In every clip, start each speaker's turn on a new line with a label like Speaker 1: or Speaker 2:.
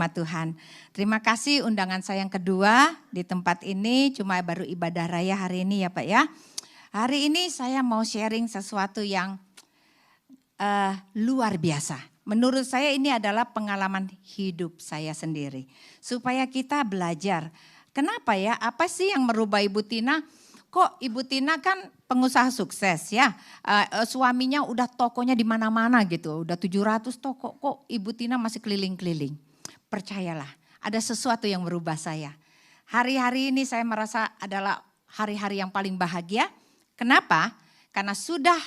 Speaker 1: firman Tuhan. Terima kasih undangan saya yang kedua di tempat ini, cuma baru ibadah raya hari ini ya Pak ya. Hari ini saya mau sharing sesuatu yang luar biasa. Menurut saya ini adalah pengalaman hidup saya sendiri. Supaya kita belajar, kenapa ya, apa sih yang merubah Ibu Tina? Kok Ibu Tina kan pengusaha sukses ya, suaminya udah tokonya di mana-mana gitu, udah 700 toko, kok Ibu Tina masih keliling-keliling. Percayalah, ada sesuatu yang merubah saya. Hari-hari ini saya merasa adalah hari-hari yang paling bahagia. Kenapa? Karena sudah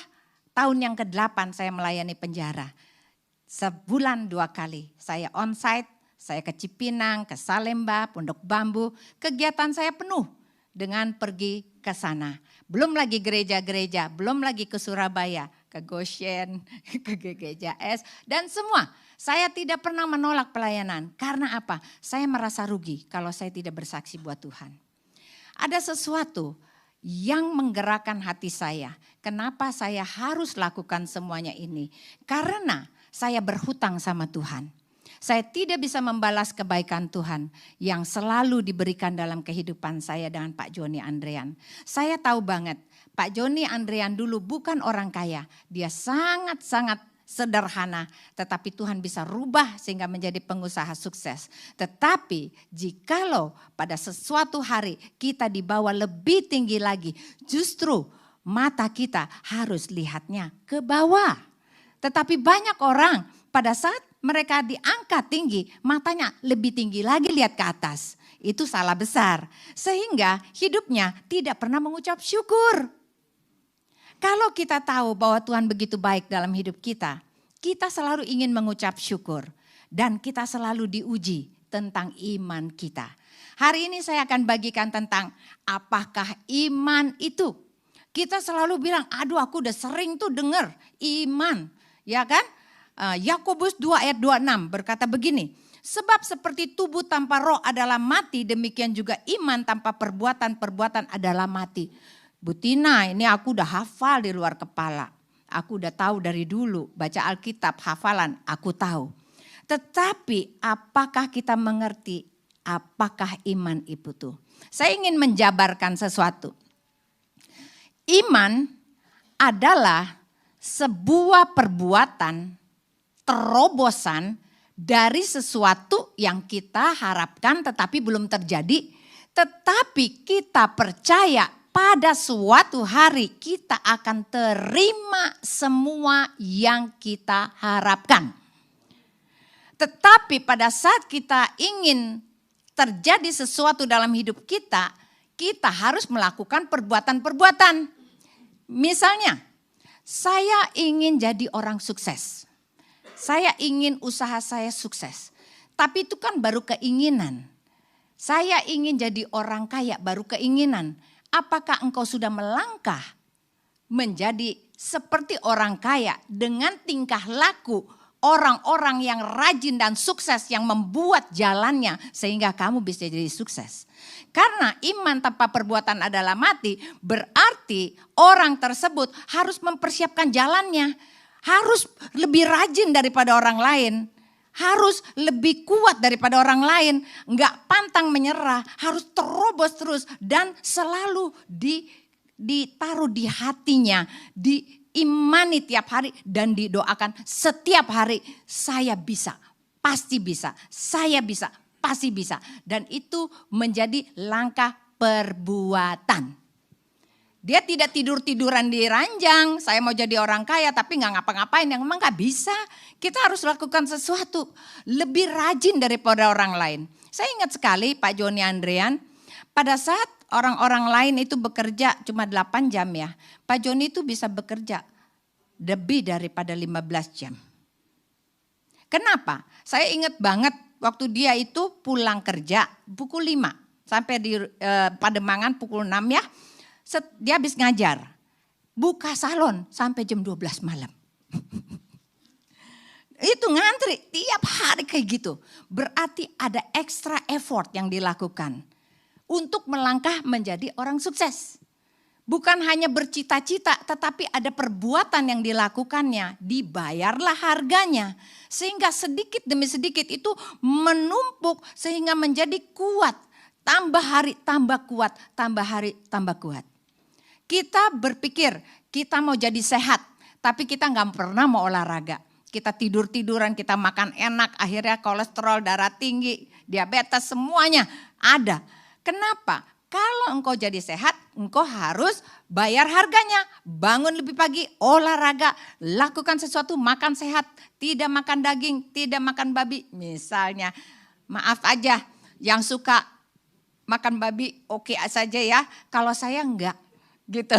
Speaker 1: tahun yang ke-8 saya melayani penjara. Sebulan 2 kali saya onsite, saya ke Cipinang, ke Salemba, Pondok Bambu, kegiatan saya penuh dengan pergi ke sana. Belum lagi gereja-gereja, belum lagi ke Surabaya, ke Goshen, ke GGJS, dan semua. Saya tidak pernah menolak pelayanan. Karena apa? Saya merasa rugi kalau saya tidak bersaksi buat Tuhan. Ada sesuatu yang menggerakkan hati saya. Kenapa saya harus lakukan semuanya ini? Karena saya berhutang sama Tuhan. Saya tidak bisa membalas kebaikan Tuhan yang selalu diberikan dalam kehidupan saya dengan Pak Joni Andrean. Saya tahu banget Pak Joni Andrean dulu bukan orang kaya. Dia sangat-sangat sederhana, tetapi Tuhan bisa rubah sehingga menjadi pengusaha sukses. Tetapi jikalau pada sesuatu hari kita dibawa lebih tinggi lagi, justru mata kita harus lihatnya ke bawah. Tetapi banyak orang pada saat mereka diangkat tinggi, matanya lebih tinggi lagi lihat ke atas. Itu salah besar. Sehingga hidupnya tidak pernah mengucap syukur. Kalau kita tahu bahwa Tuhan begitu baik dalam hidup kita, kita selalu ingin mengucap syukur. Dan kita selalu diuji tentang iman kita. Hari ini saya akan bagikan tentang apakah iman itu. Kita selalu bilang, aduh aku udah sering tuh dengar iman. Ya kan? Yakobus 2 ayat 26 berkata begini. Sebab seperti tubuh tanpa roh adalah mati, demikian juga iman tanpa perbuatan adalah mati. Bu Tina, ini aku udah hafal di luar kepala. Aku udah tahu dari dulu, baca Alkitab, hafalan, aku tahu. Tetapi apakah kita mengerti apakah iman itu tuh? Saya ingin menjabarkan sesuatu. Iman adalah sebuah perbuatan, terobosan dari sesuatu yang kita harapkan tetapi belum terjadi. Tetapi kita percaya pada suatu hari kita akan terima semua yang kita harapkan. Tetapi pada saat kita ingin terjadi sesuatu dalam hidup kita, kita harus melakukan perbuatan-perbuatan. Misalnya, saya ingin jadi orang sukses. Saya ingin usaha saya sukses. Tapi itu kan baru keinginan. Saya ingin jadi orang kaya baru keinginan. Apakah engkau sudah melangkah menjadi seperti orang kaya dengan tingkah laku orang-orang yang rajin dan sukses yang membuat jalannya sehingga kamu bisa jadi sukses. Karena iman tanpa perbuatan adalah mati, berarti orang tersebut harus mempersiapkan jalannya. Harus lebih rajin daripada orang lain. Harus lebih kuat daripada orang lain. Enggak pantang menyerah. Harus terobos terus. Dan selalu ditaruh di hatinya. Diimani tiap hari. Dan didoakan setiap hari. Saya bisa. Pasti bisa. Saya bisa. Pasti bisa. Dan itu menjadi langkah perbuatan. Dia tidak tidur-tiduran di ranjang, saya mau jadi orang kaya tapi gak ngapa-ngapain, yang memang gak bisa. Kita harus lakukan sesuatu, lebih rajin daripada orang lain. Saya ingat sekali Pak Joni Andrean, pada saat orang-orang lain itu bekerja cuma 8 jam ya, Pak Joni itu bisa bekerja lebih daripada 15 jam. Kenapa? Saya ingat banget waktu dia itu pulang kerja pukul 5, sampai di Pademangan pukul 6 ya. Dia habis ngajar, buka salon sampai jam 12 malam. Itu ngantri tiap hari kayak gitu. Berarti ada extra effort yang dilakukan untuk melangkah menjadi orang sukses. Bukan hanya bercita-cita, tetapi ada perbuatan yang dilakukannya, dibayarlah harganya. Sehingga sedikit demi sedikit itu menumpuk sehingga menjadi kuat. Tambah hari tambah kuat, tambah hari tambah kuat. Kita berpikir kita mau jadi sehat, tapi kita nggak pernah mau olahraga. Kita tidur-tiduran, kita makan enak, akhirnya kolesterol, darah tinggi, diabetes, semuanya ada. Kenapa? Kalau engkau jadi sehat, engkau harus bayar harganya. Bangun lebih pagi, olahraga, lakukan sesuatu, makan sehat, tidak makan daging, tidak makan babi. Misalnya, maaf aja yang suka makan babi oke saja ya, kalau saya enggak. Gitu.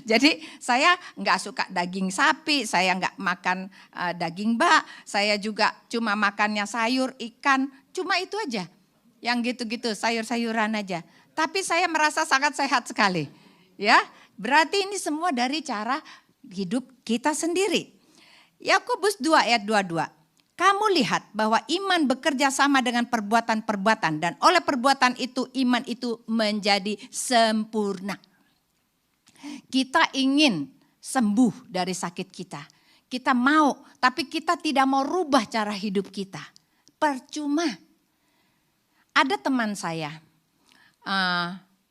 Speaker 1: Jadi saya enggak suka daging sapi, saya enggak makan daging bak, saya juga cuma makannya sayur, ikan, cuma itu aja. Yang gitu-gitu, sayur-sayuran aja. Tapi saya merasa sangat sehat sekali. Ya, berarti ini semua dari cara hidup kita sendiri. Yakobus 2 ayat 22. Kamu lihat bahwa iman bekerja sama dengan perbuatan-perbuatan dan oleh perbuatan itu iman itu menjadi sempurna. Kita ingin sembuh dari sakit kita. Kita mau, tapi kita tidak mau rubah cara hidup kita. Percuma. Ada teman saya,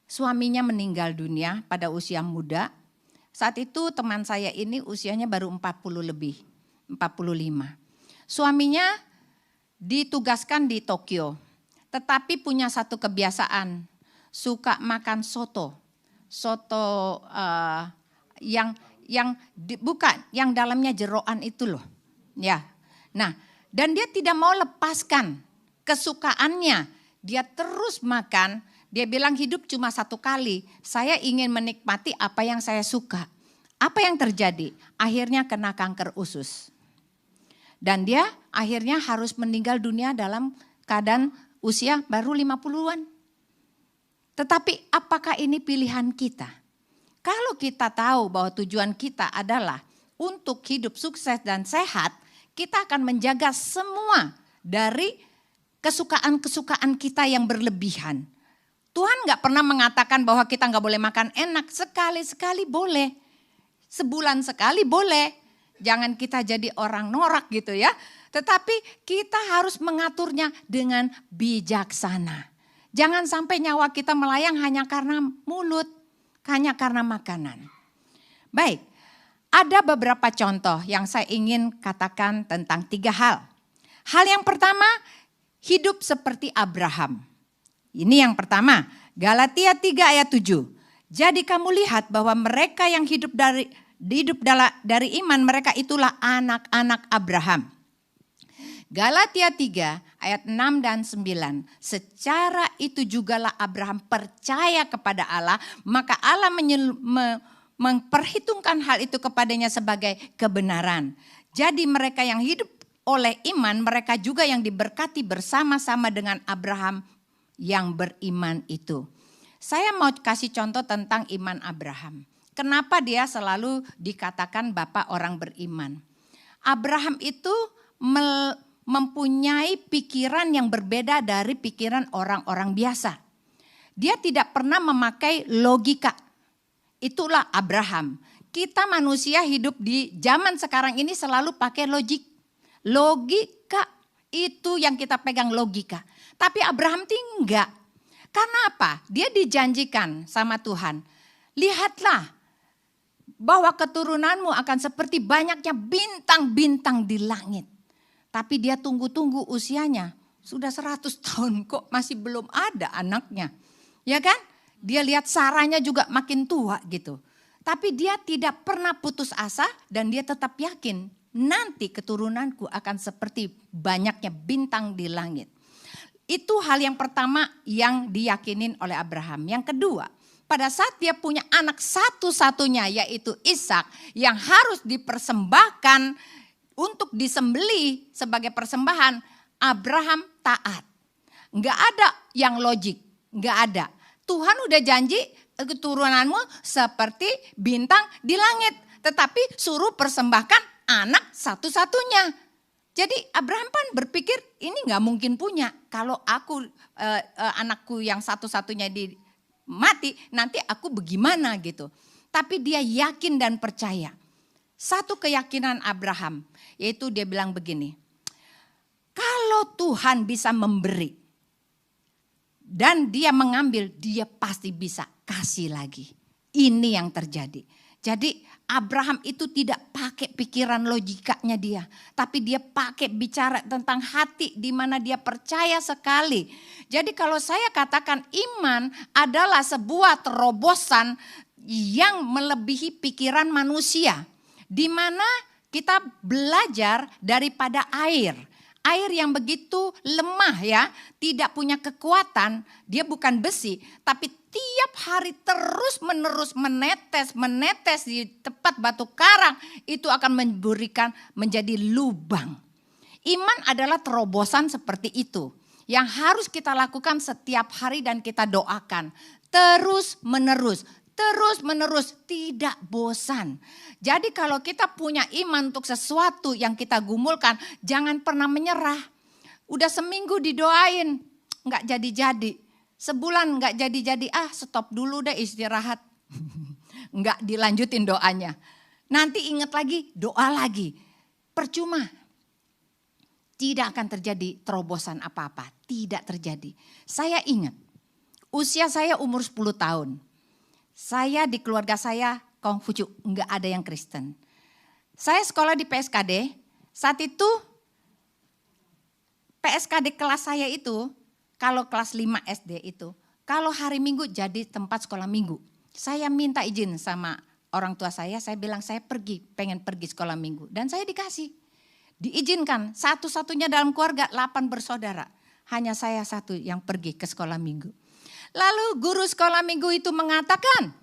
Speaker 1: suaminya meninggal dunia pada usia muda. Saat itu teman saya ini usianya baru 40 lebih, 45. Suaminya ditugaskan di Tokyo, tetapi punya satu kebiasaan, suka makan soto. Soto yang dalamnya jeroan itu loh. Ya. Nah, dan dia tidak mau lepaskan kesukaannya. Dia terus makan, dia bilang hidup cuma satu kali. Saya ingin menikmati apa yang saya suka. Apa yang terjadi? Akhirnya kena kanker usus. Dan dia akhirnya harus meninggal dunia dalam keadaan usia baru 50-an. Tetapi apakah ini pilihan kita? Kalau kita tahu bahwa tujuan kita adalah untuk hidup sukses dan sehat, kita akan menjaga semua dari kesukaan-kesukaan kita yang berlebihan. Tuhan gak pernah mengatakan bahwa kita gak boleh makan enak. Sekali-sekali boleh. Sebulan sekali boleh. Jangan kita jadi orang norak gitu ya. Tetapi kita harus mengaturnya dengan bijaksana. Jangan sampai nyawa kita melayang hanya karena mulut. Hanya karena makanan. Baik, ada beberapa contoh yang saya ingin katakan tentang 3 hal. Hal yang pertama, hidup seperti Abraham. Ini yang pertama, Galatia 3 ayat 7. Jadi kamu lihat bahwa mereka yang hidup dari iman, mereka itulah anak-anak Abraham. Galatia 3 ayat 6 dan 9. Secara itu jugalah Abraham percaya kepada Allah, maka Allah memperhitungkan hal itu kepadanya sebagai kebenaran. Jadi mereka yang hidup oleh iman, mereka juga yang diberkati bersama-sama dengan Abraham yang beriman itu. Saya mau kasih contoh tentang iman Abraham. Kenapa dia selalu dikatakan bapak orang beriman? Abraham itu mempunyai pikiran yang berbeda dari pikiran orang-orang biasa. Dia tidak pernah memakai logika. Itulah Abraham. Kita manusia hidup di zaman sekarang ini selalu pakai logik. Logika itu yang kita pegang logika. Tapi Abraham enggak. Karena apa? Dia dijanjikan sama Tuhan. Lihatlah bahwa keturunanmu akan seperti banyaknya bintang-bintang di langit. Tapi dia tunggu-tunggu usianya. Sudah 100 tahun kok masih belum ada anaknya. Ya kan? Dia lihat Saranya juga makin tua gitu. Tapi dia tidak pernah putus asa dan dia tetap yakin. Nanti keturunanku akan seperti banyaknya bintang di langit. Itu hal yang pertama yang diyakinin oleh Abraham. Yang kedua, pada saat dia punya anak satu-satunya yaitu Ishak yang harus dipersembahkan untuk disembelih sebagai persembahan, Abraham taat. Enggak ada yang logik, enggak ada. Tuhan udah janji keturunanmu seperti bintang di langit, tetapi suruh persembahkan anak satu-satunya. Jadi Abraham kan berpikir ini gak mungkin punya. Kalau aku anakku yang satu-satunya mati, nanti aku bagaimana gitu. Tapi dia yakin dan percaya. Satu keyakinan Abraham, yaitu dia bilang begini, kalau Tuhan bisa memberi dan dia mengambil, dia pasti bisa kasih lagi. Ini yang terjadi. Jadi Abraham itu tidak pakai pikiran logikanya dia, tapi dia pakai bicara tentang hati di mana dia percaya sekali. Jadi kalau saya katakan iman adalah sebuah terobosan yang melebihi pikiran manusia, di mana kita belajar daripada air. Air yang begitu lemah ya, tidak punya kekuatan, dia bukan besi, tapi tiap hari terus menerus menetes di tempat batu karang, itu akan memberikan menjadi lubang. Iman adalah terobosan seperti itu, yang harus kita lakukan setiap hari dan kita doakan. Terus menerus, tidak bosan. Jadi kalau kita punya iman untuk sesuatu yang kita gumulkan, jangan pernah menyerah. Udah seminggu didoain, nggak jadi-jadi. Sebulan nggak jadi-jadi, stop dulu deh istirahat. Nggak dilanjutin doanya. Nanti ingat lagi, doa lagi. Percuma. Tidak akan terjadi terobosan apa-apa, tidak terjadi. Saya ingat, usia saya umur 10 tahun. Saya di keluarga saya Konghucu, enggak ada yang Kristen. Saya sekolah di PSKD, saat itu PSKD kelas saya itu, kalau kelas 5 SD itu, kalau hari Minggu jadi tempat sekolah Minggu. Saya minta izin sama orang tua saya bilang saya pengen pergi sekolah Minggu. Dan saya dikasih, diizinkan satu-satunya dalam keluarga 8 bersaudara. Hanya saya satu yang pergi ke sekolah Minggu. Lalu guru sekolah Minggu itu mengatakan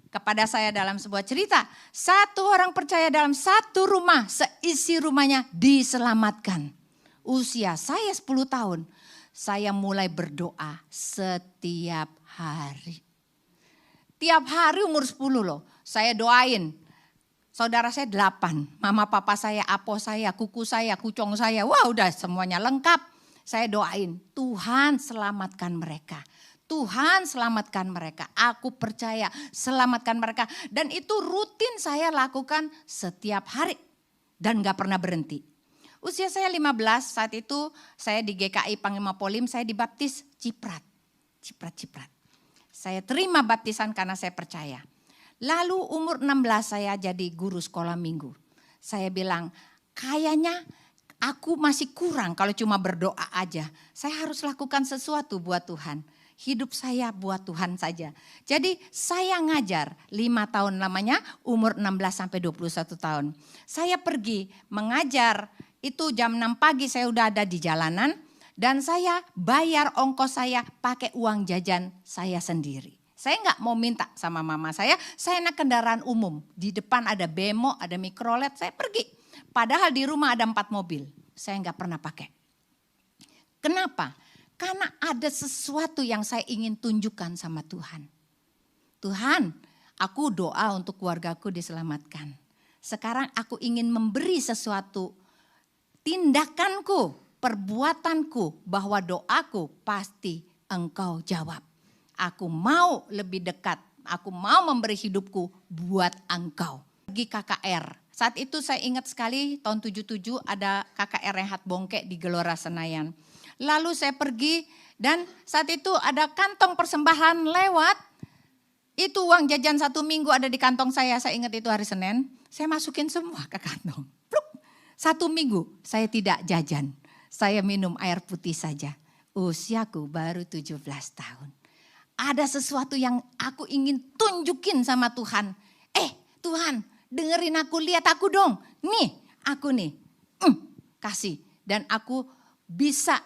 Speaker 1: kepada saya dalam sebuah cerita, satu orang percaya dalam satu rumah, seisi rumahnya diselamatkan. Usia saya 10 tahun, saya mulai berdoa setiap hari. Tiap hari umur 10 loh, saya doain. Saudara saya 8, mama papa saya, apo saya, kuku saya, kucong saya, wah udah semuanya lengkap. Saya doain, Tuhan selamatkan mereka. Tuhan selamatkan mereka, aku percaya selamatkan mereka. Dan itu rutin saya lakukan setiap hari dan gak pernah berhenti. Usia saya 15 saat itu saya di GKI Panglima Polim, saya dibaptis Ciprat. Saya terima baptisan karena saya percaya. Lalu umur 16 saya jadi guru sekolah minggu. Saya bilang kayaknya aku masih kurang kalau cuma berdoa aja. Saya harus lakukan sesuatu buat Tuhan. Hidup saya buat Tuhan saja. Jadi saya ngajar 5 tahun lamanya, umur 16 sampai 21 tahun. Saya pergi mengajar, itu jam 6 pagi saya udah ada di jalanan. Dan saya bayar ongkos saya pakai uang jajan saya sendiri. Saya nggak mau minta sama mama saya naik kendaraan umum. Di depan ada bemo, ada mikrolet, saya pergi. Padahal di rumah ada 4 mobil, saya nggak pernah pakai. Kenapa? Karena ada sesuatu yang saya ingin tunjukkan sama Tuhan. Tuhan, aku doa untuk keluargaku diselamatkan. Sekarang aku ingin memberi sesuatu, tindakanku, perbuatanku, bahwa doaku pasti Engkau jawab. Aku mau lebih dekat, aku mau memberi hidupku buat Engkau. Pergi KKR. Saat itu saya ingat sekali tahun 77 ada KKR Rehat Bongke di Gelora Senayan. Lalu saya pergi dan saat itu ada kantong persembahan lewat. Itu uang jajan 1 minggu ada di kantong saya ingat itu hari Senin. Saya masukin semua ke kantong. Pluk. 1 minggu saya tidak jajan. Saya minum air putih saja. Usiaku baru 17 tahun. Ada sesuatu yang aku ingin tunjukin sama Tuhan. Tuhan dengerin aku, lihat aku dong. Nih aku nih. Kasih. Dan aku bisa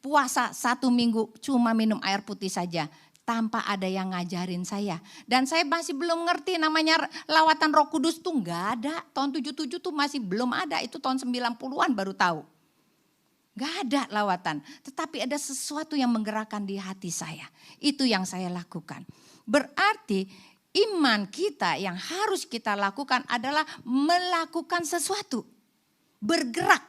Speaker 1: puasa 1 minggu cuma minum air putih saja. Tanpa ada yang ngajarin saya. Dan saya masih belum ngerti namanya lawatan Roh Kudus tuh gak ada. Tahun 77 tuh masih belum ada. Itu tahun 90-an baru tahu. Gak ada lawatan. Tetapi ada sesuatu yang menggerakkan di hati saya. Itu yang saya lakukan. Berarti iman kita yang harus kita lakukan adalah melakukan sesuatu. Bergerak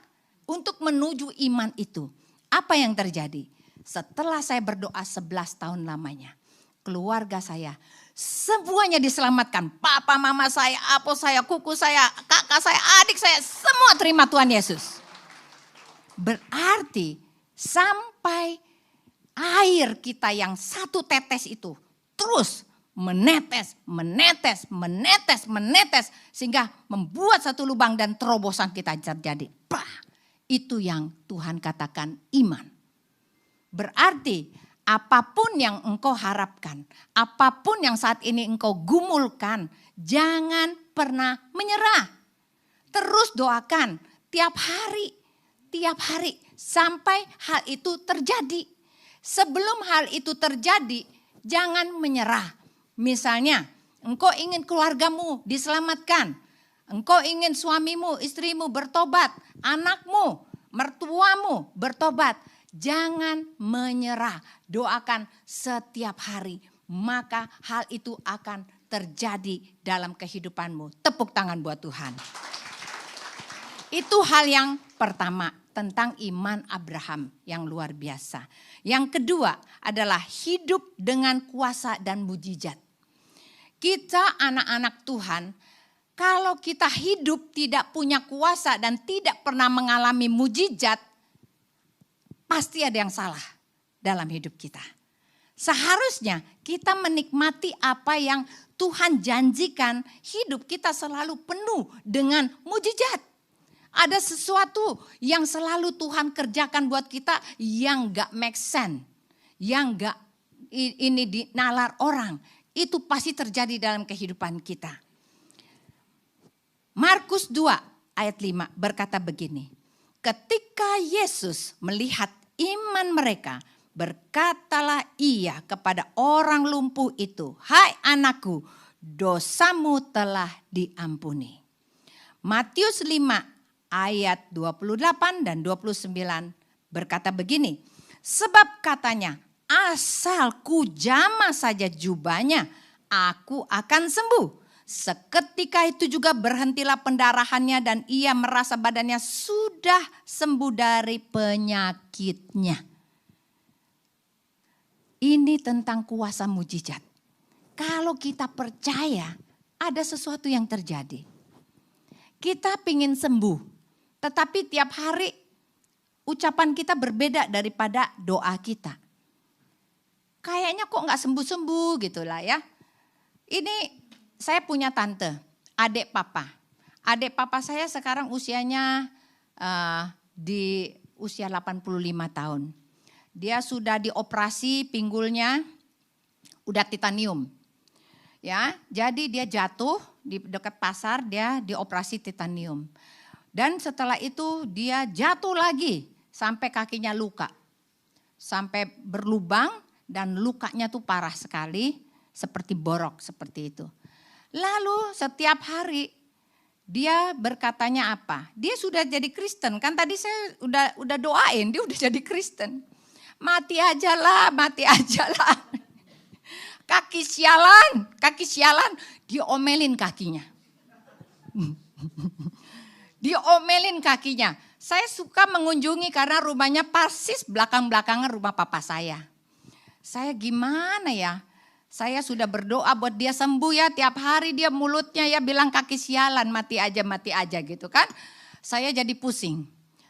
Speaker 1: untuk menuju iman itu. Apa yang terjadi? Setelah saya berdoa 11 tahun lamanya. keluarga saya, semuanya diselamatkan. Papa, mama saya, apo saya, kuku saya, kakak saya, adik saya, semua terima Tuhan Yesus. Berarti sampai air kita yang satu tetes itu terus menetes, menetes, menetes, menetes. Sehingga membuat satu lubang dan terobosan kita terjadi. Itu yang Tuhan katakan iman. Berarti apapun yang engkau harapkan, apapun yang saat ini engkau gumulkan, jangan pernah menyerah. Terus doakan tiap hari sampai hal itu terjadi. Sebelum hal itu terjadi, jangan menyerah. Misalnya, engkau ingin keluargamu diselamatkan, engkau ingin suamimu, istrimu bertobat, anakmu, mertuamu bertobat. Jangan menyerah, doakan setiap hari, maka hal itu akan terjadi dalam kehidupanmu. Tepuk tangan buat Tuhan. Itu hal yang pertama tentang iman Abraham yang luar biasa. Yang kedua adalah hidup dengan kuasa dan mujizat. Kita anak-anak Tuhan, kalau kita hidup tidak punya kuasa dan tidak pernah mengalami mujizat, pasti ada yang salah dalam hidup kita. Seharusnya kita menikmati apa yang Tuhan janjikan, hidup kita selalu penuh dengan mujizat. Ada sesuatu yang selalu Tuhan kerjakan buat kita yang gak make sense, yang gak ini dinalar orang. Itu pasti terjadi dalam kehidupan kita. Markus 2 ayat 5 berkata begini. Ketika Yesus melihat iman mereka, berkatalah ia kepada orang lumpuh itu, "Hai anakku, dosamu telah diampuni." Matius 5 ayat 28 dan 29 berkata begini. Sebab katanya, asal ku jamah saja jubahnya, aku akan sembuh. Seketika itu juga berhentilah pendarahannya dan ia merasa badannya sudah sembuh dari penyakitnya. Ini tentang kuasa mujizat. Kalau kita percaya ada sesuatu yang terjadi. Kita ingin sembuh, tetapi tiap hari ucapan kita berbeda daripada doa kita. Kayaknya kok gak sembuh-sembuh gitu lah ya. Ini saya punya tante, adik papa. Adik papa saya sekarang usianya di usia 85 tahun. Dia sudah dioperasi pinggulnya, udah titanium. Ya, jadi dia jatuh di dekat pasar, dia dioperasi titanium. Dan setelah itu dia jatuh lagi sampai kakinya luka. Sampai berlubang dan lukanya tuh parah sekali, seperti borok seperti itu. Lalu setiap hari dia berkatanya apa? Dia sudah jadi Kristen. Kan tadi saya udah doain dia udah jadi Kristen. Mati aja lah, mati aja lah. Kaki sialan, diomelin kakinya. Diomelin kakinya. Saya suka mengunjungi karena rumahnya persis belakang-belakangan rumah papa saya. Saya gimana ya? Saya sudah berdoa buat dia sembuh ya, tiap hari dia mulutnya ya bilang kaki sialan, mati aja gitu kan. Saya jadi pusing.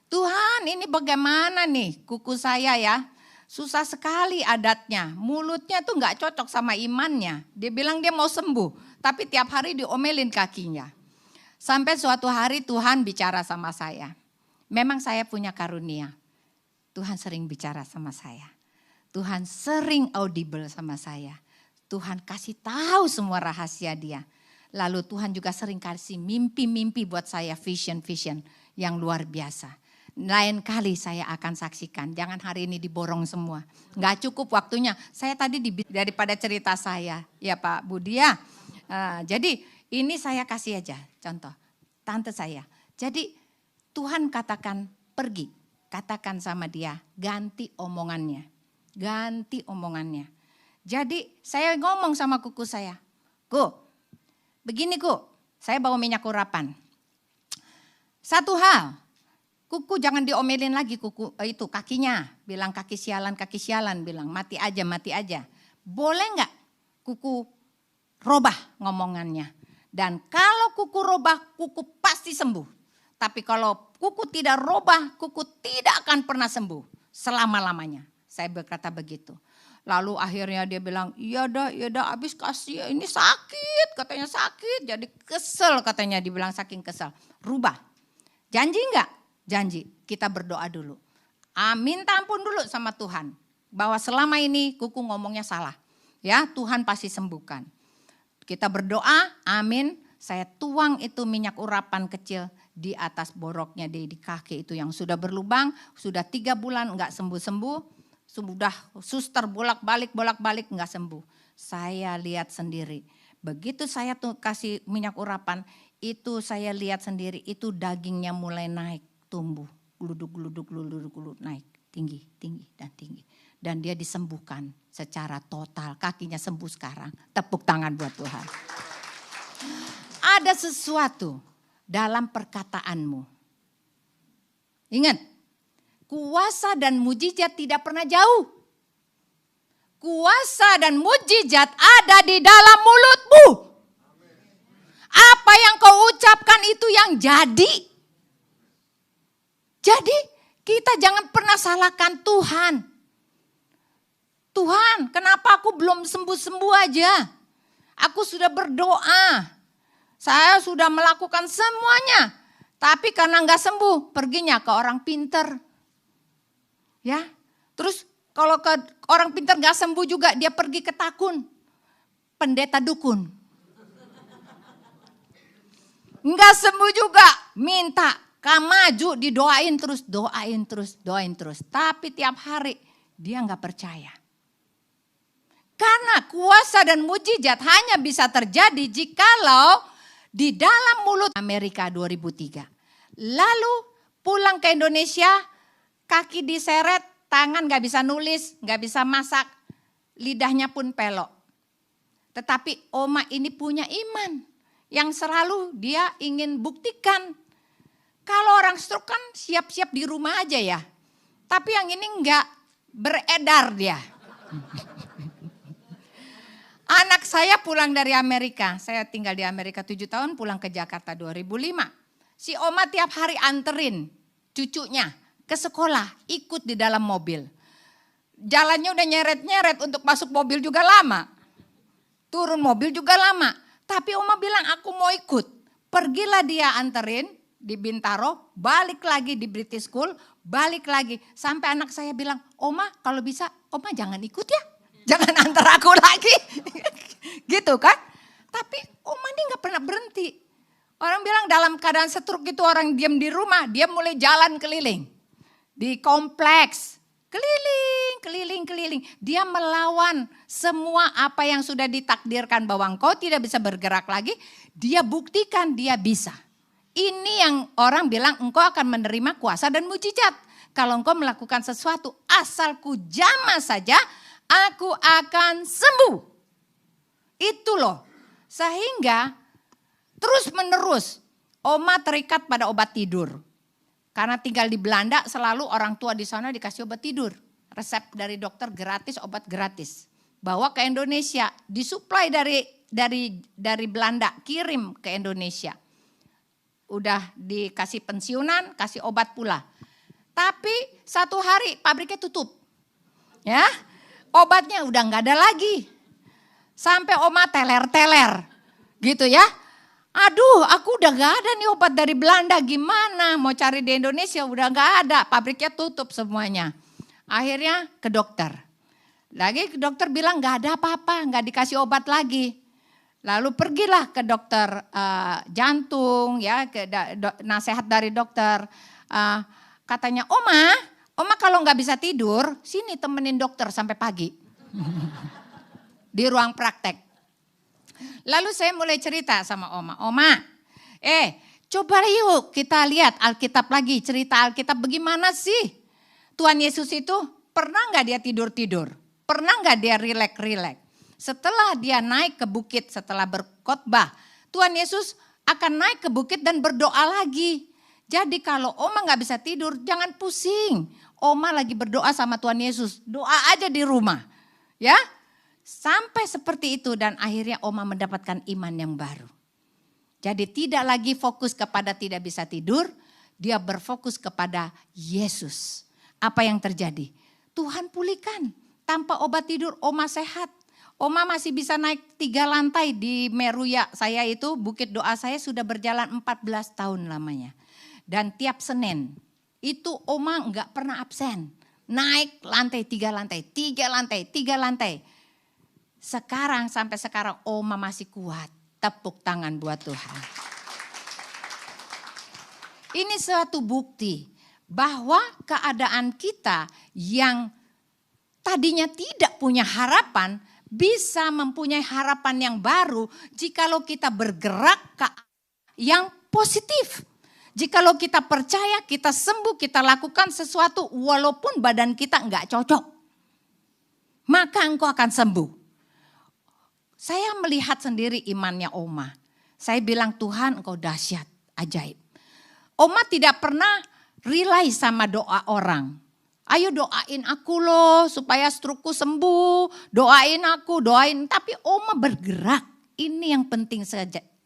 Speaker 1: Tuhan, ini bagaimana nih kuku saya ya? Susah sekali adatnya, mulutnya tuh gak cocok sama imannya. Dia bilang dia mau sembuh, tapi tiap hari diomelin kakinya. Sampai suatu hari Tuhan bicara sama saya. Memang saya punya karunia. Tuhan sering bicara sama saya. Tuhan sering audible sama saya. Tuhan kasih tahu semua rahasia dia. Lalu Tuhan juga sering kasih mimpi-mimpi buat saya, vision-vision yang luar biasa. Lain kali saya akan saksikan, jangan hari ini diborong semua. Nggak cukup waktunya, saya tadi daripada cerita saya, ya Pak Budi ya. Jadi ini saya kasih aja contoh, tante saya. Jadi Tuhan katakan pergi, katakan sama dia ganti omongannya. Ganti omongannya. Jadi saya ngomong sama kuku saya, "Ku, begini ku, saya bawa minyak urapan. Satu hal, kuku jangan diomelin lagi kuku itu kakinya. Bilang kaki sialan, bilang mati aja. Boleh nggak kuku robah ngomongannya. Dan kalau kuku robah, kuku pasti sembuh. Tapi kalau kuku tidak robah, kuku tidak akan pernah sembuh selama-lamanya. Saya berkata begitu. Lalu akhirnya dia bilang, iya dah habis kasih ini sakit, katanya sakit. Jadi kesel katanya, dibilang saking kesel. Rubah. Janji enggak? Janji. Kita berdoa dulu. Minta ampun dulu sama Tuhan. Bahwa selama ini kuku ngomongnya salah. Ya, Tuhan pasti sembuhkan. Kita berdoa, amin. Saya tuang itu minyak urapan kecil di atas boroknya di kaki itu yang sudah berlubang. Sudah 3 bulan enggak sembuh-sembuh. Sudah suster bolak-balik enggak sembuh. Saya lihat sendiri. Begitu saya tuh kasih minyak urapan, itu saya lihat sendiri itu dagingnya mulai naik, tumbuh. Gluduk naik, tinggi. Dan dia disembuhkan secara total, kakinya sembuh sekarang. Tepuk tangan buat Tuhan. Ada sesuatu dalam perkataanmu. Ingat, kuasa dan mujizat tidak pernah jauh. Kuasa dan mujizat ada di dalam mulutmu. Apa yang kau ucapkan itu yang jadi. Jadi kita jangan pernah salahkan Tuhan. Tuhan, kenapa aku belum sembuh-sembuh aja? Aku sudah berdoa. Saya sudah melakukan semuanya. Tapi karena enggak sembuh, perginya ke orang pinter. Ya, terus kalau ke orang pinter enggak sembuh juga, dia pergi ke takun. Pendeta dukun. Enggak sembuh juga, minta maju didoain terus. Tapi tiap hari dia enggak percaya. Karena kuasa dan mujizat hanya bisa terjadi jikalau di dalam mulut. Amerika 2003. Lalu pulang ke Indonesia, kaki diseret, tangan gak bisa nulis, gak bisa masak, lidahnya pun pelok. Tetapi Oma ini punya iman yang selalu dia ingin buktikan. Kalau orang stroke kan siap-siap di rumah aja ya. Tapi yang ini enggak, beredar dia. Anak saya pulang dari Amerika, saya tinggal di Amerika 7 tahun, pulang ke Jakarta 2005. Si Oma tiap hari anterin cucunya ke sekolah, ikut di dalam mobil. Jalannya udah nyeret-nyeret, untuk masuk mobil juga lama. Turun mobil juga lama. Tapi Oma bilang aku mau ikut. Pergilah dia anterin di Bintaro, balik lagi di British School, balik lagi. Sampai anak saya bilang, Oma kalau bisa Oma jangan ikut ya. Jangan antar aku lagi. Gitu kan. Tapi Oma ini gak pernah berhenti. Orang bilang dalam keadaan stroke itu orang diam di rumah, dia mulai jalan keliling. Di kompleks. Keliling. Dia melawan semua apa yang sudah ditakdirkan bahwa engkau tidak bisa bergerak lagi. Dia buktikan dia bisa. Ini yang orang bilang engkau akan menerima kuasa dan mujizat. Kalau engkau melakukan sesuatu asal ku jamah saja, aku akan sembuh. Itu loh. Sehingga terus menerus Oma terikat pada obat tidur. Karena tinggal di Belanda selalu orang tua di sana dikasih obat tidur. Resep dari dokter gratis, obat gratis. Bawa ke Indonesia, disuplai dari Belanda, kirim ke Indonesia. Udah dikasih pensiunan, kasih obat pula. Tapi satu hari pabriknya tutup. Ya, obatnya udah nggak ada lagi. Sampai Oma teler-teler gitu ya. Aduh aku udah gak ada nih obat dari Belanda, gimana mau cari di Indonesia udah gak ada, pabriknya tutup semuanya. Akhirnya ke dokter. Lagi ke dokter bilang gak ada apa-apa, gak dikasih obat lagi. Lalu pergilah ke dokter jantung ya, nasihat dari dokter. Katanya Oma kalau gak bisa tidur sini temenin dokter sampai pagi. Di ruang praktek. Lalu saya mulai cerita sama Oma. Coba yuk kita lihat Alkitab lagi. Cerita Alkitab bagaimana sih? Tuhan Yesus itu pernah gak dia tidur-tidur? Pernah gak dia rileks-rileks? Setelah dia naik ke bukit setelah berkhotbah. Tuhan Yesus akan naik ke bukit dan berdoa lagi. Jadi kalau Oma gak bisa tidur jangan pusing. Oma lagi berdoa sama Tuhan Yesus. Doa aja di rumah. Ya. Sampai seperti itu dan akhirnya Oma mendapatkan iman yang baru. Jadi tidak lagi fokus kepada tidak bisa tidur, dia berfokus kepada Yesus. Apa yang terjadi? Tuhan pulihkan. Tanpa obat tidur Oma sehat. Oma masih bisa naik 3 lantai di Meruya. Saya itu bukit doa saya sudah berjalan 14 tahun lamanya. Dan tiap Senin itu Oma enggak pernah absen. Naik lantai 3 lantai, 3 lantai, 3 lantai. Sekarang sampai sekarang Oma masih kuat. Tepuk tangan buat Tuhan. Ini suatu bukti bahwa keadaan kita yang tadinya tidak punya harapan bisa mempunyai harapan yang baru jikalau kita bergerak ke yang positif. Jikalau kita percaya, kita sembuh, kita lakukan sesuatu walaupun badan kita enggak cocok. Maka engkau akan sembuh. Saya melihat sendiri imannya Oma. Saya bilang Tuhan engkau dahsyat, ajaib. Oma tidak pernah rely sama doa orang. Ayo doain aku loh supaya strukku sembuh. Doain aku, doain. Tapi Oma bergerak. Ini yang penting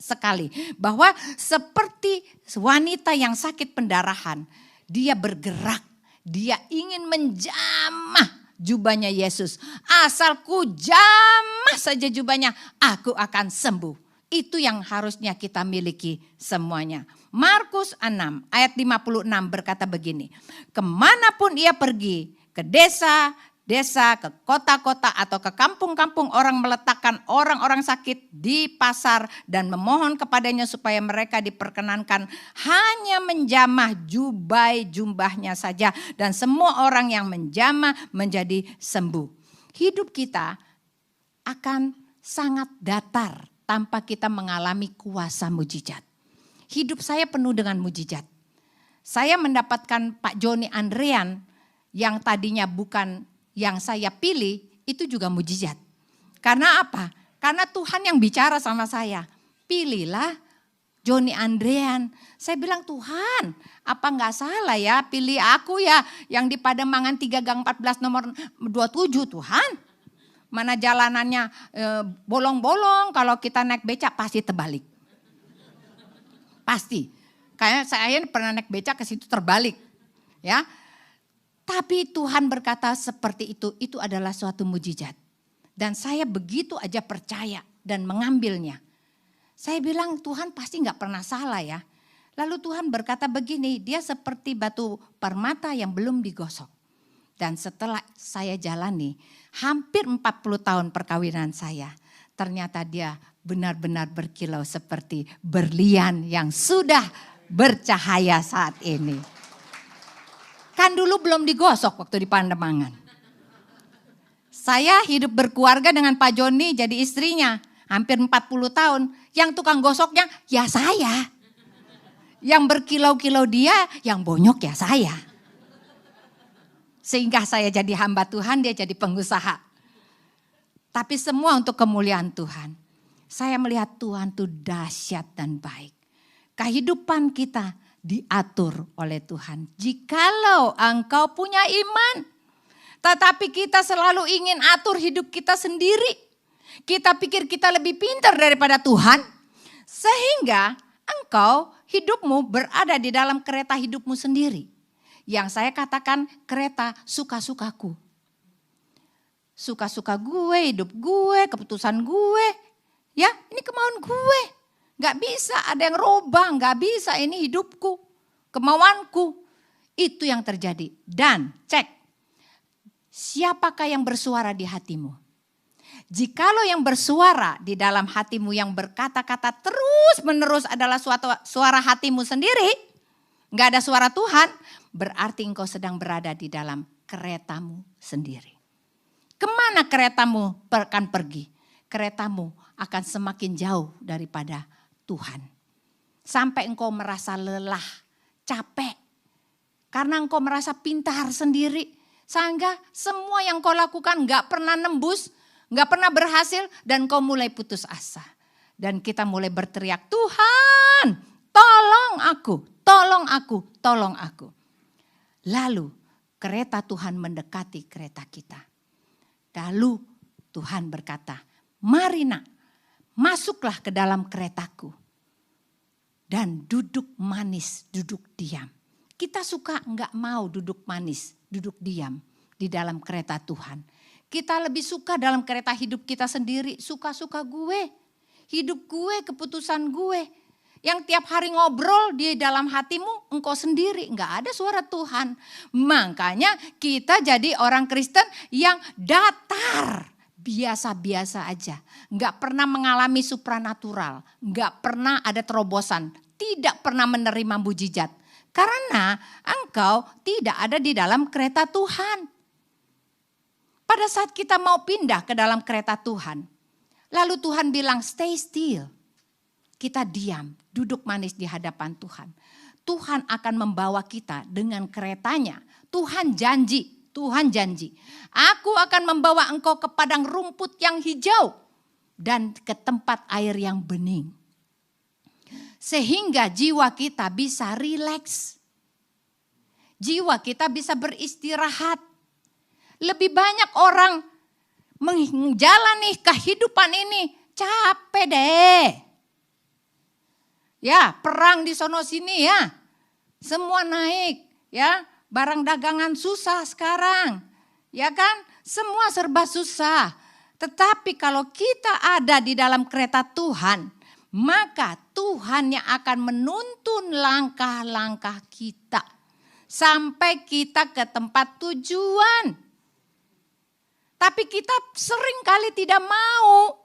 Speaker 1: sekali. Bahwa seperti wanita yang sakit pendarahan. Dia bergerak. Dia ingin menjamah jubahnya Yesus. Asalku jamah saja jubahnya, aku akan sembuh. Itu yang harusnya kita miliki semuanya. Markus 6 ayat 56 berkata begini. Kemanapun ia pergi, ke desa, ke kota-kota atau ke kampung-kampung, orang meletakkan orang-orang sakit di pasar dan memohon kepadanya supaya mereka diperkenankan hanya menjamah jubahnya saja. Dan semua orang yang menjamah menjadi sembuh. Hidup kita akan sangat datar tanpa kita mengalami kuasa mujizat. Hidup saya penuh dengan mujizat. Saya mendapatkan Pak Joni Andrean yang tadinya bukan yang saya pilih, itu juga mujizat. Karena apa? Karena Tuhan yang bicara sama saya. Pilihlah Joni Andrean. Saya bilang Tuhan, apa enggak salah ya pilih aku ya yang di Pademangan 3 gang 14 nomor 27 Tuhan. Mana jalanannya bolong-bolong, kalau kita naik becak pasti terbalik. Pasti. Kayak saya pernah naik becak ke situ terbalik. Ya. Tapi Tuhan berkata seperti itu adalah suatu mujizat. Dan saya begitu aja percaya dan mengambilnya. Saya bilang Tuhan pasti gak pernah salah ya. Lalu Tuhan berkata begini, dia seperti batu permata yang belum digosok. Dan setelah saya jalani hampir 40 tahun perkawinan saya. Ternyata dia benar-benar berkilau seperti berlian yang sudah bercahaya saat ini. Kan dulu belum digosok waktu di Pademangan. Saya hidup berkeluarga dengan Pak Joni jadi istrinya. Hampir 40 tahun. Yang tukang gosoknya ya saya. Yang berkilau-kilau dia, yang bonyok ya saya. Sehingga saya jadi hamba Tuhan, dia jadi pengusaha. Tapi semua untuk kemuliaan Tuhan. Saya melihat Tuhan itu dahsyat dan baik. Kehidupan kita diatur oleh Tuhan. Jikalau engkau punya iman, tetapi kita selalu ingin atur hidup kita sendiri. Kita pikir kita lebih pintar daripada Tuhan. Sehingga engkau hidupmu berada di dalam kereta hidupmu sendiri. Yang saya katakan kereta suka-sukaku. Suka-suka gue, hidup gue, keputusan gue. Ya ini kemauan gue. Gak bisa ada yang robah, gak bisa ini hidupku, kemauanku. Itu yang terjadi. Dan cek, siapakah yang bersuara di hatimu? Jikalau yang bersuara di dalam hatimu yang berkata-kata terus menerus adalah suara hatimu sendiri, gak ada suara Tuhan, berarti engkau sedang berada di dalam keretamu sendiri. Kemana keretamu akan pergi? Keretamu akan semakin jauh daripada Tuhan. Sampai engkau merasa lelah, capek. Karena engkau merasa pintar sendiri. Sehingga semua yang kau lakukan gak pernah nembus, gak pernah berhasil. Dan kau mulai putus asa. Dan kita mulai berteriak, Tuhan tolong aku, tolong aku, tolong aku. Lalu kereta Tuhan mendekati kereta kita. Lalu Tuhan berkata, mari nak, masuklah ke dalam keretaku. Dan duduk manis, duduk diam. Kita suka enggak mau duduk manis, duduk diam di dalam kereta Tuhan. Kita lebih suka dalam kereta hidup kita sendiri, suka-suka gue. Hidup gue, keputusan gue. Yang tiap hari ngobrol di dalam hatimu, engkau sendiri. Enggak ada suara Tuhan. Makanya kita jadi orang Kristen yang datar. Biasa-biasa aja. Enggak pernah mengalami supranatural. Enggak pernah ada terobosan. Tidak pernah menerima mujizat. Karena engkau tidak ada di dalam kereta Tuhan. Pada saat kita mau pindah ke dalam kereta Tuhan. Lalu Tuhan bilang stay still. Kita diam, duduk manis di hadapan Tuhan. Tuhan akan membawa kita dengan keretanya. Tuhan janji. Aku akan membawa engkau ke padang rumput yang hijau. Dan ke tempat air yang bening. Sehingga jiwa kita bisa rileks. Jiwa kita bisa beristirahat. Lebih banyak orang menjalani kehidupan ini capek deh. Ya, perang di sono sini ya. Semua naik ya. Barang dagangan susah sekarang. Ya kan? Semua serba susah. Tetapi kalau kita ada di dalam kereta Tuhan, maka Tuhan yang akan menuntun langkah-langkah kita. Sampai kita ke tempat tujuan. Tapi kita sering kali tidak mau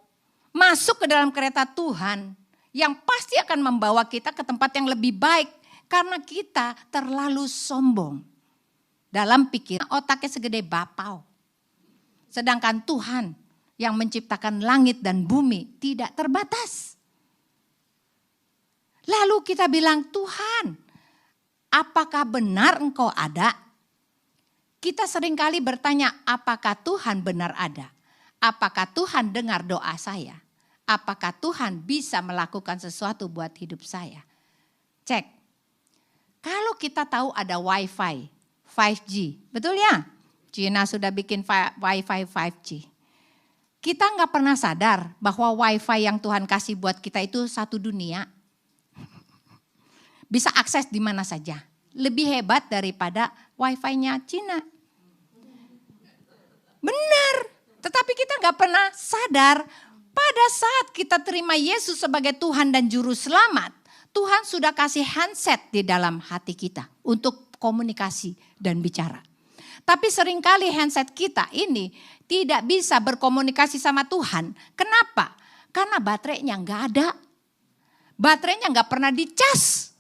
Speaker 1: masuk ke dalam kereta Tuhan. Yang pasti akan membawa kita ke tempat yang lebih baik. Karena kita terlalu sombong. Dalam pikiran otaknya segede bapau. Sedangkan Tuhan yang menciptakan langit dan bumi tidak terbatas. Lalu kita bilang, Tuhan, apakah benar engkau ada? Kita seringkali bertanya, apakah Tuhan benar ada? Apakah Tuhan dengar doa saya? Apakah Tuhan bisa melakukan sesuatu buat hidup saya? Cek, kalau kita tahu ada wifi, 5G, betul ya? Cina sudah bikin wifi 5G. Kita nggak pernah sadar bahwa wifi yang Tuhan kasih buat kita itu satu dunia. Bisa akses di mana saja. Lebih hebat daripada wifi-nya Cina. Benar, tetapi kita nggak pernah sadar pada saat kita terima Yesus sebagai Tuhan dan Juru Selamat, Tuhan sudah kasih handset di dalam hati kita untuk komunikasi dan bicara. Tapi seringkali handset kita ini tidak bisa berkomunikasi sama Tuhan. Kenapa? Karena baterainya nggak ada. Baterainya nggak pernah dicas.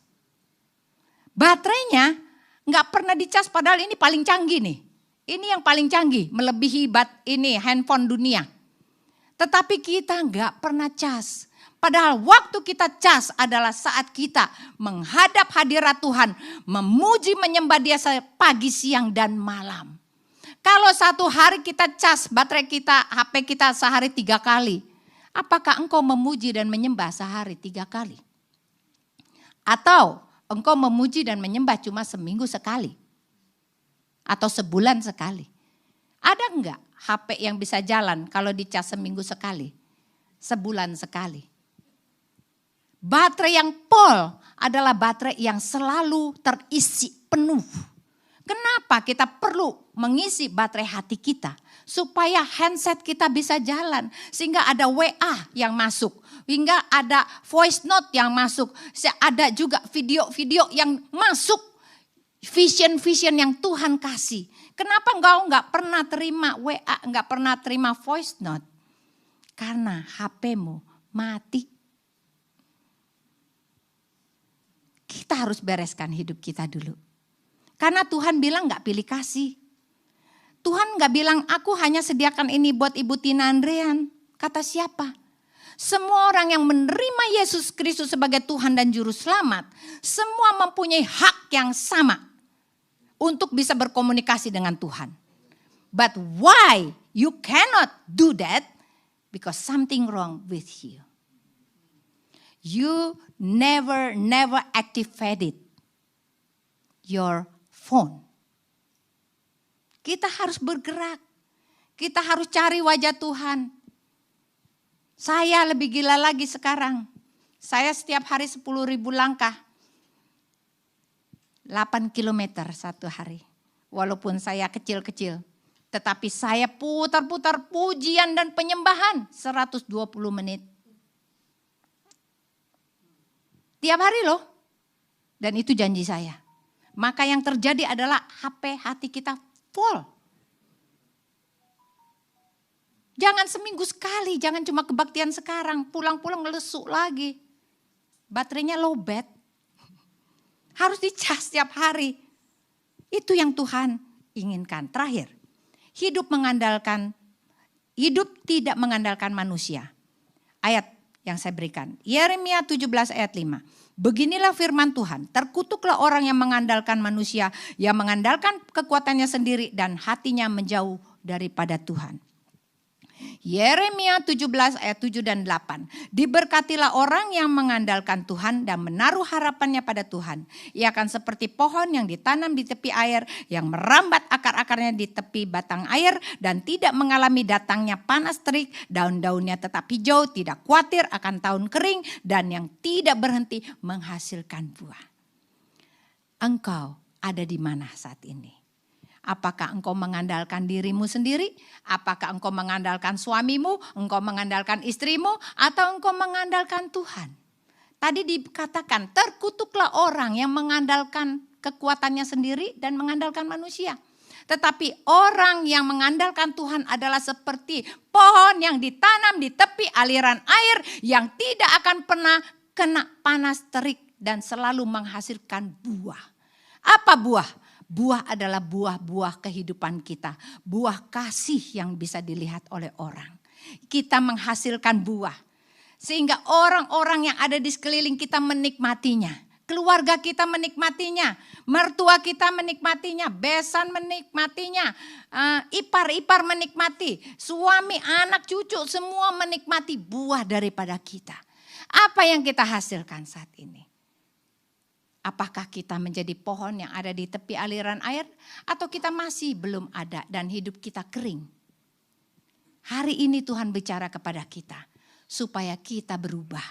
Speaker 1: Baterainya nggak pernah dicas padahal ini paling canggih nih. Ini yang paling canggih, melebihi handphone dunia. Tetapi kita nggak pernah cas. Padahal waktu kita cas adalah saat kita menghadap hadirat Tuhan. Memuji menyembah Dia pagi, siang, dan malam. Kalau satu hari kita cas baterai kita, HP kita sehari 3 kali. Apakah engkau memuji dan menyembah sehari 3 kali? Atau engkau memuji dan menyembah cuma seminggu sekali? Atau sebulan sekali? Ada enggak HP yang bisa jalan kalau dicas seminggu sekali? Sebulan sekali? Baterai yang pol adalah baterai yang selalu terisi penuh. Kenapa kita perlu mengisi baterai hati kita? Supaya handset kita bisa jalan. Sehingga ada WA yang masuk. Hingga ada voice note yang masuk. Ada juga video-video yang masuk. Vision-vision yang Tuhan kasih. Kenapa engkau enggak pernah terima WA, enggak pernah terima voice note? Karena HP-mu mati. Kita harus bereskan hidup kita dulu. Karena Tuhan bilang gak pilih kasih. Tuhan gak bilang aku hanya sediakan ini buat Ibu Tina Andrean. Kata siapa? Semua orang yang menerima Yesus Kristus sebagai Tuhan dan Juru Selamat. Semua mempunyai hak yang sama. Untuk bisa berkomunikasi dengan Tuhan. But why you cannot do that? Because something wrong with you. You never activated your phone. Kita harus bergerak. Kita harus cari wajah Tuhan. Saya lebih gila lagi sekarang. Saya setiap hari 10.000 langkah. 8 kilometer satu hari. Walaupun saya kecil-kecil. Tetapi saya putar-putar pujian dan penyembahan 120 menit. Tiap hari loh. Dan itu janji saya. Maka yang terjadi adalah HP hati kita full. Jangan seminggu sekali, jangan cuma kebaktian sekarang. Pulang-pulang lesu lagi. Baterainya lowbat. Harus dicas setiap hari. Itu yang Tuhan inginkan. Terakhir, hidup tidak mengandalkan manusia. Ayat yang saya berikan. Yeremia 17 ayat 5. Beginilah firman Tuhan, terkutuklah orang yang mengandalkan manusia, yang mengandalkan kekuatannya sendiri dan hatinya menjauh daripada Tuhan. Yeremia 17 ayat 7 dan 8. Diberkatilah orang yang mengandalkan Tuhan dan menaruh harapannya pada Tuhan. Ia akan seperti pohon yang ditanam di tepi air, yang merambat akar-akarnya di tepi batang air dan tidak mengalami datangnya panas terik, daun-daunnya tetap hijau, tidak khawatir akan tahun kering dan yang tidak berhenti menghasilkan buah. Engkau ada di mana saat ini? Apakah engkau mengandalkan dirimu sendiri? Apakah engkau mengandalkan suamimu? Engkau mengandalkan istrimu? Atau engkau mengandalkan Tuhan? Tadi dikatakan terkutuklah orang yang mengandalkan kekuatannya sendiri dan mengandalkan manusia. Tetapi orang yang mengandalkan Tuhan adalah seperti pohon yang ditanam di tepi aliran air yang tidak akan pernah kena panas terik dan selalu menghasilkan buah. Apa buah? Buah adalah buah-buah kehidupan kita. Buah kasih yang bisa dilihat oleh orang. Kita menghasilkan buah. Sehingga orang-orang yang ada di sekeliling kita menikmatinya. Keluarga kita menikmatinya. Mertua kita menikmatinya. Besan menikmatinya. Ipar-ipar menikmati. Suami, anak, cucu semua menikmati buah daripada kita. Apa yang kita hasilkan saat ini? Apakah kita menjadi pohon yang ada di tepi aliran air atau kita masih belum ada dan hidup kita kering? Hari ini Tuhan bicara kepada kita supaya kita berubah.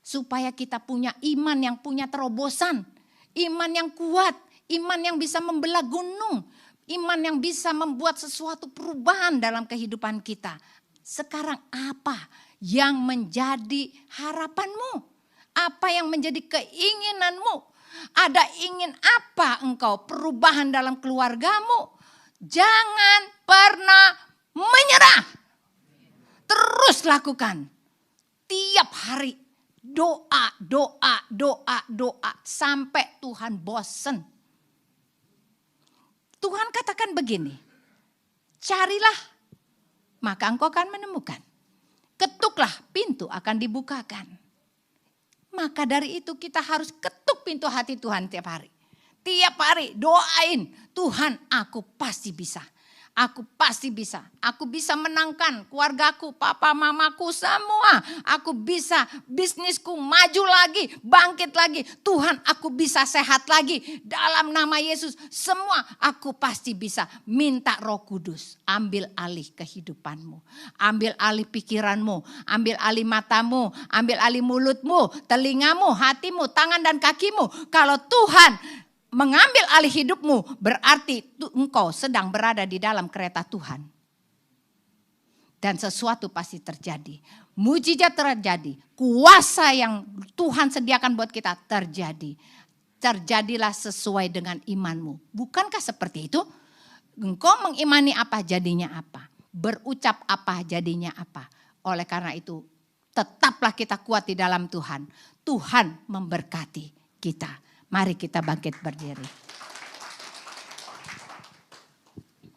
Speaker 1: Supaya kita punya iman yang punya terobosan. Iman yang kuat, iman yang bisa membelah gunung. Iman yang bisa membuat sesuatu perubahan dalam kehidupan kita. Sekarang apa yang menjadi harapanmu? Apa yang menjadi keinginanmu? Ada ingin apa engkau perubahan dalam keluargamu? Jangan pernah menyerah. Terus lakukan. Tiap hari doa, doa, doa, doa. Sampai Tuhan bosan. Tuhan katakan begini. Carilah, maka engkau akan menemukan. Ketuklah, pintu akan dibukakan. Maka dari itu kita harus ketuk pintu hati Tuhan tiap hari. Tiap hari doain, Tuhan aku pasti bisa. Aku pasti bisa. Aku bisa menangkan keluargaku, papa, mamaku semua. Aku bisa bisnisku maju lagi, bangkit lagi. Tuhan aku bisa sehat lagi. Dalam nama Yesus semua aku pasti bisa. Minta Roh Kudus ambil alih kehidupanmu. Ambil alih pikiranmu, ambil alih matamu, ambil alih mulutmu, telingamu, hatimu, tangan dan kakimu. Kalau Tuhan mengambil alih hidupmu berarti engkau sedang berada di dalam kereta Tuhan. Dan sesuatu pasti terjadi. Mujizat terjadi. Kuasa yang Tuhan sediakan buat kita terjadi. Terjadilah sesuai dengan imanmu. Bukankah seperti itu? Engkau mengimani apa jadinya apa. Berucap apa jadinya apa. Oleh karena itu tetaplah kita kuat di dalam Tuhan. Tuhan memberkati kita. Mari kita bangkit berdiri.